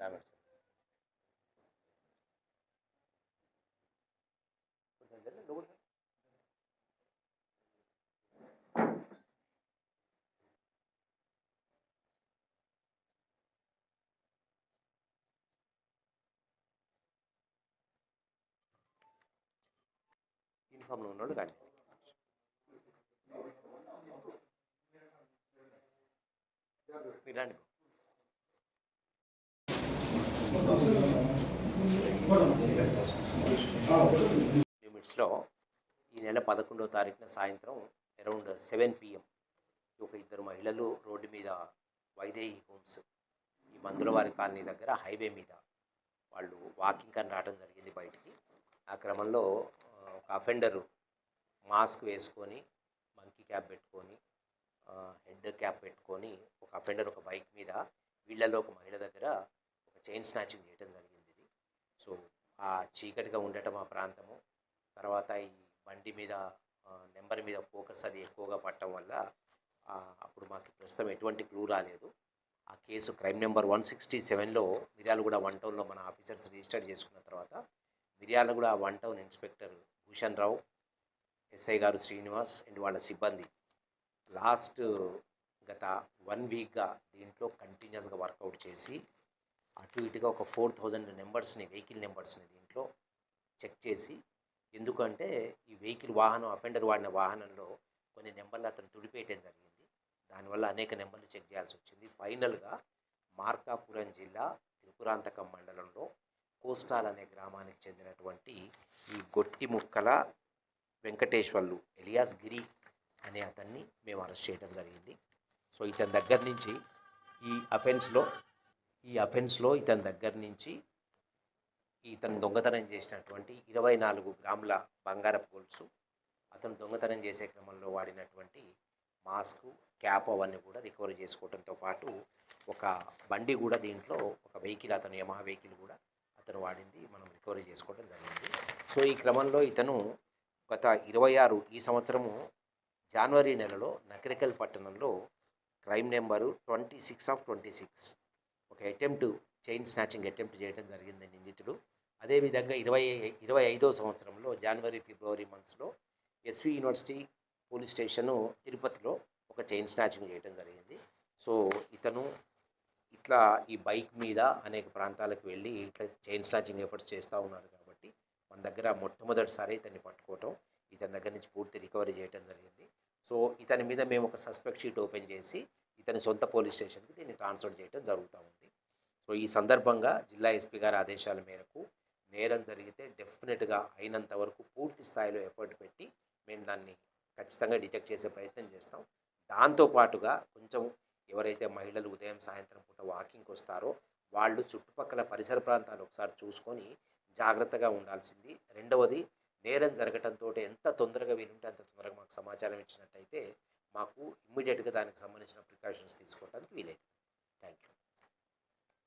Damage యూనిఫామ్లో ఉన్నాడు కానీ ఇలాంటి లిమిట్స్లో ఈ నెల 11వ తారీఖున సాయంత్రం అరౌండ్ 7 PM ఒక ఇద్దరు మహిళలు రోడ్డు మీద వైదేహి హోమ్స్ ఈ మందులవారి కాలనీ దగ్గర హైవే మీద వాళ్ళు వాకింగ్ అని రావడం జరిగింది బయటికి. ఆ క్రమంలో ఒక అఫెండరు మాస్క్ వేసుకొని మంకీ క్యాప్ పెట్టుకొని హెడ్ క్యాప్ పెట్టుకొని ఒక అఫెండర్ ఒక బైక్ మీద వీళ్ళలో ఒక మహిళ దగ్గర ఒక చైన్ స్నాచింగ్ చేయడం జరిగింది. ఇది సో ఆ చీకటిగా ఉండటం ఆ ప్రాంతము, తర్వాత ఈ బండి మీద నెంబర్ మీద ఫోకస్ అది ఎక్కువగా పట్టడం వల్ల అప్పుడు మాకు ప్రస్తుతం ఎటువంటి క్లూ రాలేదు. ఆ కేసు క్రైమ్ నెంబర్ 167లో మిర్యాలగూడ 1 టౌన్లో మన ఆఫీసర్స్ రిజిస్టర్ చేసుకున్న తర్వాత మిర్యాలగూడ 1 టౌన్ ఇన్స్పెక్టర్ భూషణ్ రావు, ఎస్ఐ గారు శ్రీనివాస్ అండ్ వాళ్ళ సిబ్బంది లాస్ట్ గత 1 వీక్గా దీంట్లో కంటిన్యూస్గా వర్కౌట్ చేసి అటు ఇటుగా ఒక 4000 నెంబర్స్ని వెహికల్ నెంబర్స్ని దీంట్లో చెక్ చేసి, ఎందుకంటే ఈ వెహికల్ వాహనం అఫెండర్ వాడిన వాహనంలో కొన్ని నెంబర్లు అతను తుడిపేయటం జరిగింది. దానివల్ల అనేక నెంబర్లు చెక్ చేయాల్సి వచ్చింది. ఫైనల్గా మార్కాపురం జిల్లా త్రిపురాంతకం మండలంలో కోస్టాల్ అనే గ్రామానికి చెందినటువంటి ఈ గొట్టి ముక్కల వెంకటేశ్వర్లు ఎలియాస్ గిరి అనే అతన్ని మేము అరెస్ట్ చేయడం జరిగింది. సో ఇతని దగ్గర నుంచి ఈ అఫెన్స్లో ఇతని దగ్గర నుంచి ఇతను దొంగతనం చేసినటువంటి 24 గ్రాముల బంగారపు గొలుసు, అతను దొంగతనం చేసే క్రమంలో వాడినటువంటి మాస్కు, క్యాప్ అవన్నీ కూడా రికవరీ చేసుకోవడంతో పాటు ఒక బండి కూడా దీంట్లో ఒక వెహికల్ అతను యమహా వెహికల్ కూడా అతను వాడింది మనం రికవరీ చేసుకోవడం జరిగింది. సో ఈ క్రమంలో ఇతను గత 26 ఈ సంవత్సరము జనవరి నెలలో నకరికల్ పట్టణంలో క్రైమ్ నెంబరు 26/26 ఒక చైన్ స్నాచింగ్ అటెంప్ట్ చేయడం జరిగింది నిందితుడు. అదేవిధంగా 25వ సంవత్సరంలో జనవరి ఫిబ్రవరి మంత్స్లో ఎస్వి యూనివర్సిటీ పోలీస్ స్టేషను తిరుపతిలో ఒక చైన్ స్నాచింగ్ చేయడం జరిగింది. సో ఇతను ఇట్లా ఈ బైక్ మీద అనేక ప్రాంతాలకు వెళ్ళి ఇట్లా చైన్ స్నాచింగ్ ఎఫర్ట్స్ చేస్తూ ఉన్నారు కాబట్టి మన దగ్గర మొట్టమొదటిసారి ఇతన్ని పట్టుకోవటం, ఇతని దగ్గర నుంచి పూర్తి రికవరీ చేయడం జరిగింది. సో ఇతని మీద మేము ఒక సస్పెక్ట్ షీట్ ఓపెన్ చేసి ఇతని సొంత పోలీస్ స్టేషన్కి దీన్ని ట్రాన్స్ఫర్ చేయడం జరుగుతూ ఉంది. సో ఈ సందర్భంగా జిల్లా ఎస్పీ గారి ఆదేశాల మేరకు నేరం జరిగితే డెఫినెట్గా అయినంత వరకు పూర్తి స్థాయిలో ఎఫర్ట్ పెట్టి మేము దాన్ని ఖచ్చితంగా డిటెక్ట్ చేసే ప్రయత్నం చేస్తాం. దాంతోపాటుగా కొంచెం ఎవరైతే మహిళలు ఉదయం సాయంత్రం పూట వాకింగ్కి వస్తారో వాళ్ళు చుట్టుపక్కల పరిసర ప్రాంతాలు ఒకసారి చూసుకొని జాగ్రత్తగా ఉండాల్సింది. రెండవది, నేరం జరగడంతో ఎంత తొందరగా వీలుంటే అంత తొందరగా మాకు సమాచారం ఇచ్చినట్టయితే మాకు ఇమ్మీడియట్గా దానికి సంబంధించిన ప్రికాషన్స్ తీసుకోవడానికి వీలైతుంది. Thank you.